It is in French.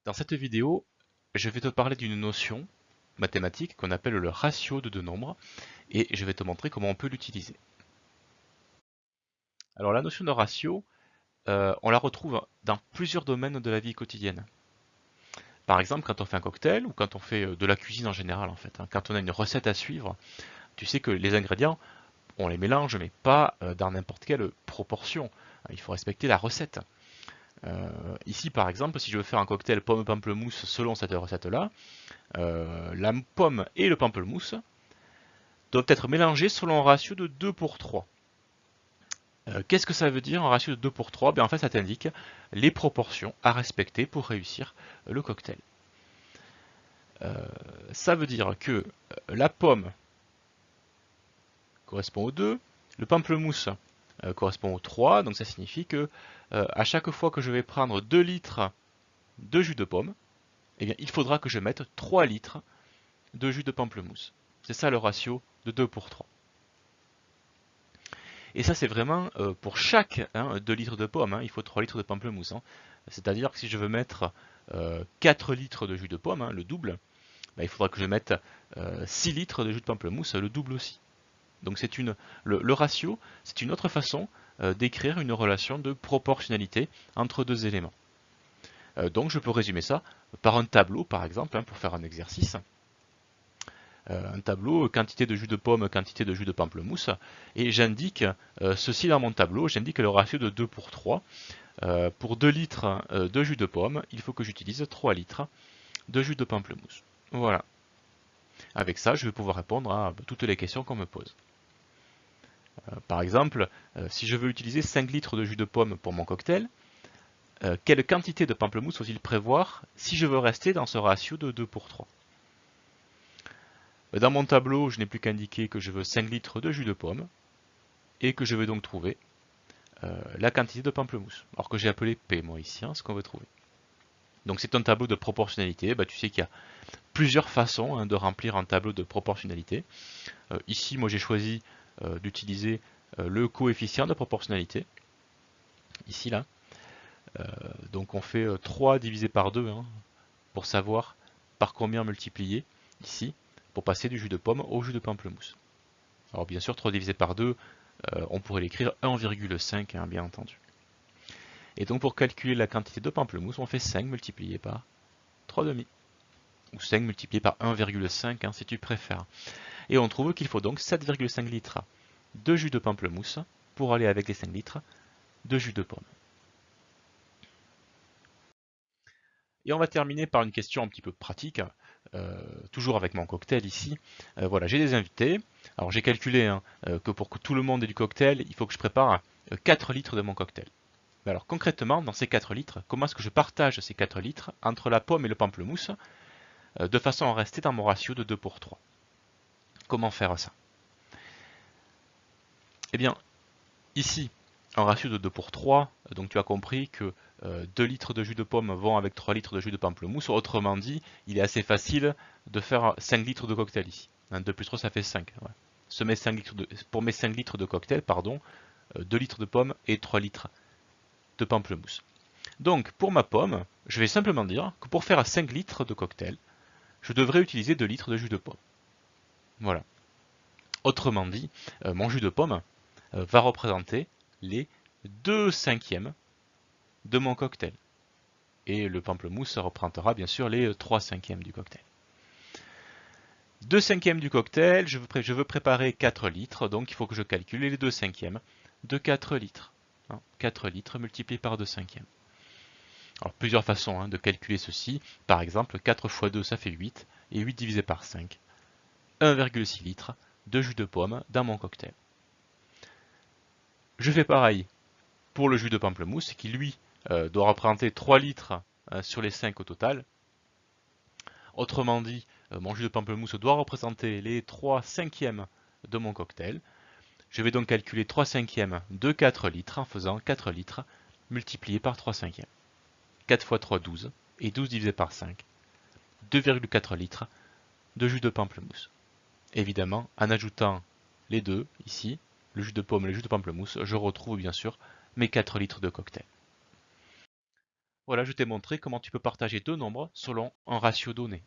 Dans cette vidéo, je vais te parler d'une notion mathématique qu'on appelle le ratio de deux nombres et je vais te montrer comment on peut l'utiliser. Alors la notion de ratio, on la retrouve dans plusieurs domaines de la vie quotidienne. Par exemple, quand on fait un cocktail ou quand on fait de la cuisine en général en fait, quand on a une recette à suivre, tu sais que les ingrédients, on les mélange mais pas dans n'importe quelle proportion. Il faut respecter la recette. Ici par exemple, si je veux faire un cocktail pomme-pamplemousse selon cette recette-là, la pomme et le pamplemousse doivent être mélangés selon un ratio de 2 pour 3. Qu'est-ce que ça veut dire un ratio de 2 pour 3? En fait, ça t'indique les proportions à respecter pour réussir le cocktail. Ça veut dire que la pomme correspond au 2, le pamplemousse correspond au 3, donc ça signifie que à chaque fois que je vais prendre 2 litres de jus de pomme, eh bien, il faudra que je mette 3 litres de jus de pamplemousse. C'est ça le ratio de 2 pour 3. Et ça, c'est vraiment pour chaque 2 litres de pomme, il faut 3 litres de pamplemousse. C'est-à-dire que si je veux mettre 4 litres de jus de pomme, le double, il faudra que je mette 6 litres de jus de pamplemousse, le double aussi. Donc le ratio, c'est une autre façon d'écrire une relation de proportionnalité entre deux éléments. Donc je peux résumer ça par un tableau, par exemple, pour faire un exercice. Un tableau, quantité de jus de pomme, quantité de jus de pamplemousse, et j'indique ceci dans mon tableau, j'indique le ratio de 2 pour 3. Pour 2 litres de jus de pomme, il faut que j'utilise 3 litres de jus de pamplemousse. Voilà. Avec ça, je vais pouvoir répondre à toutes les questions qu'on me pose. Par exemple, si je veux utiliser 5 litres de jus de pomme pour mon cocktail, quelle quantité de pamplemousse faut-il prévoir si je veux rester dans ce ratio de 2 pour 3? Dans mon tableau, je n'ai plus qu'à indiquer que je veux 5 litres de jus de pomme et que je vais donc trouver la quantité de pamplemousse. Alors que j'ai appelé P, moi ici, ce qu'on veut trouver. Donc c'est un tableau de proportionnalité. Tu sais qu'il y a plusieurs façons de remplir un tableau de proportionnalité. Ici, moi j'ai choisi d'utiliser le coefficient de proportionnalité. Ici, là. Donc on fait 3 divisé par 2 pour savoir par combien multiplier ici pour passer du jus de pomme au jus de pamplemousse. Alors bien sûr, 3 divisé par 2, on pourrait l'écrire 1,5, bien entendu. Et donc pour calculer la quantité de pamplemousse, on fait 5 multiplié par 3,5. Ou 5 multiplié par 1,5 si tu préfères. Et on trouve qu'il faut donc 7,5 litres de jus de pamplemousse pour aller avec les 5 litres de jus de pomme. Et on va terminer par une question un petit peu pratique, toujours avec mon cocktail ici. Voilà, j'ai des invités. Alors j'ai calculé que pour que tout le monde ait du cocktail, il faut que je prépare 4 litres de mon cocktail. Mais alors concrètement, dans ces 4 litres, comment est-ce que je partage ces 4 litres entre la pomme et le pamplemousse de façon à rester dans mon ratio de 2 pour 3? Comment faire ça? Eh bien, ici, un ratio de 2 pour 3, donc tu as compris que 2 litres de jus de pomme vont avec 3 litres de jus de pamplemousse. Autrement dit, il est assez facile de faire 5 litres de cocktail ici. 2 plus 3, ça fait 5. Ouais. Pour mes 5 litres de cocktail, 2 litres de pomme et 3 litres de pamplemousse. Donc, pour ma pomme, je vais simplement dire que pour faire 5 litres de cocktail, je devrais utiliser 2 litres de jus de pomme. Voilà. Autrement dit, mon jus de pomme va représenter les 2 cinquièmes de mon cocktail. Et le pamplemousse représentera bien sûr les 3 cinquièmes du cocktail. 2 cinquièmes du cocktail, je veux préparer 4 litres, donc il faut que je calcule les 2 cinquièmes de 4 litres. 4 litres multiplié par 2 cinquièmes. Alors plusieurs façons de calculer ceci. Par exemple, 4 fois 2 ça fait 8, et 8 divisé par 5, 1,6 litres de jus de pomme dans mon cocktail. Je fais pareil pour le jus de pamplemousse, qui lui doit représenter 3 litres sur les 5 au total. Autrement dit, mon jus de pamplemousse doit représenter les 3 cinquièmes de mon cocktail. Je vais donc calculer 3 cinquièmes de 4 litres en faisant 4 litres multiplié par 3 cinquièmes. 4 fois 3, 12, et 12 divisé par 5, 2,4 litres de jus de pamplemousse. Évidemment, en ajoutant les deux, ici, le jus de pomme et le jus de pamplemousse, je retrouve bien sûr mes 4 litres de cocktail. Voilà, je t'ai montré comment tu peux partager deux nombres selon un ratio donné.